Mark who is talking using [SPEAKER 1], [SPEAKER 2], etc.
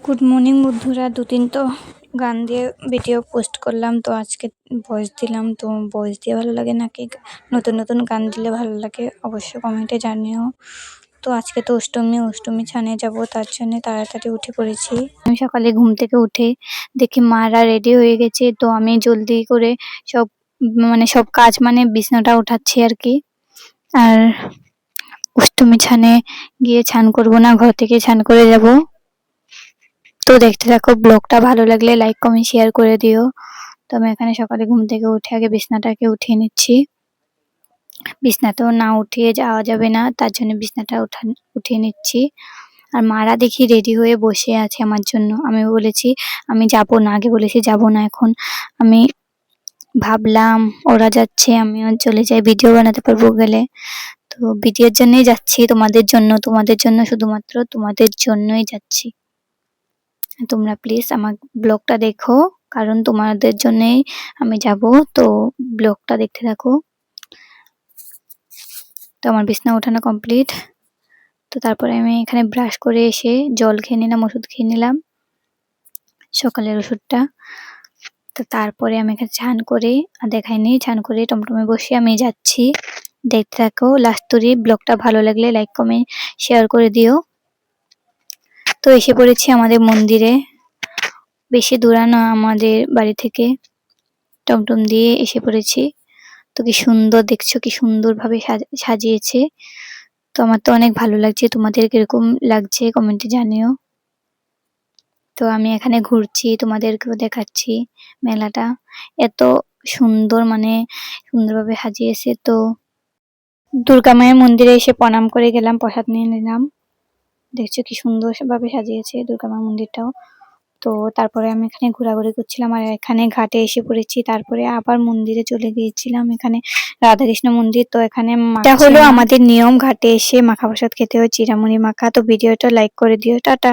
[SPEAKER 1] Good morning বন্ধুরা, দুদিন তো গান দিয়ে ভিডিও পোস্ট করলাম, তো আজকে ভয়েস দিলাম। তো ভয়েস দিয়ে ভালো লাগে নাকি নতুন নতুন গান দিলে ভালো লাগে অবশ্যই কমেন্টে জানিও। তো আজকে তো অষ্টমী ছানে যাব, তার জন্য তাড়াতাড়ি উঠে পড়েছি। আমি সকালে ঘুম থেকে উঠে দেখি মারা রেডি হয়ে গেছে, তো আমি জলদি করে সব কাজ বিছনাটা উঠাচ্ছি আর কি। আর অষ্টমী ছানে গিয়ে ছান করব না, ঘর থেকে ছান করে যাব। তো দেখতে থাকো, ব্লগটা ভালো লাগলে লাইক কমেন্ট শেয়ার করে দিও। তো আমি এখানে সকালে ঘুম থেকে উঠে আগে বিছনাটাকে উঠিয়ে নিচ্ছি। বিছনাতেও না উঠিয়ে যাওয়া যাবে না, তার জন্য বিছনাটা উঠিয়ে নিচ্ছি। আর মারা দেখি রেডি হয়ে বসে আছে আমার জন্য। আমি বলেছি আমি যাব না, আগে বলেছি যাব না। এখন আমি ভাবলাম ওরা যাচ্ছে, আমিও চলে যাই, ভিডিও বানাতে পারবো গেলে। তো ভিডিওর জন্যই যাচ্ছি, তোমাদের জন্য, শুধুমাত্র তোমাদের জন্যই যাচ্ছি। তোমরা প্লিজ আমার ব্লগটা দেখো, কারণ তোমাদের জন্যই আমি যাব। তো ব্লগটা দেখতে থাকো। তো আমার বিছনা ওঠানো কমপ্লিট। তো তারপরে আমি এখানে ব্রাশ করে এসে জল খেয়ে নিলাম, ওষুধ খেয়ে নিলাম, সকালের ওষুধটা। তো তারপরে আমি এখানে স্নান করে, আর দেখাইনি, স্নান করে টমটমে বসে আমি যাচ্ছি। দেখতে থাকো লাস্ট তরি। ব্লগটা ভালো লাগলে লাইক কমেন্ট শেয়ার করে দিও। তো এসে পড়েছি আমাদের মন্দিরে, বেশি দূরে না আমাদের বাড়ি থেকে, টমটম দিয়ে এসে পড়েছি। তো কি সুন্দর দেখছো, কি সুন্দর ভাবে সাজিয়েছে। তো আমার তো অনেক ভালো লাগছে, তোমাদের কিরকম লাগছে কমেন্টে জানিও। তো আমি এখানে ঘুরছি, তোমাদেরকেও দেখাচ্ছি মেলাটা। এত সুন্দর, সুন্দরভাবে সাজিয়েছে। তো দুর্গা মায়ের মন্দিরে এসে প্রণাম করে গেলাম, প্রসাদ নিয়ে নিলাম। দেখছো কি সুন্দর ভাবে সাজিয়েছে দুর্গা মায়ের মন্দিরটাও। তো তারপরে আমি এখানে ঘোরাঘুরি করছিলাম, আর এখানে ঘাটে এসে পড়েছি। তারপরে আবার মন্দিরে চলে গিয়েছিলাম, এখানে রাধাকৃষ্ণ মন্দির। তো এখানে এটা হলো আমাদের নিয়ম, ঘাটে এসে মাখা প্রসাদ খেতে হয়, চিরামুড়ি মাখা। তো ভিডিওটা লাইক করে দিও, টাটা।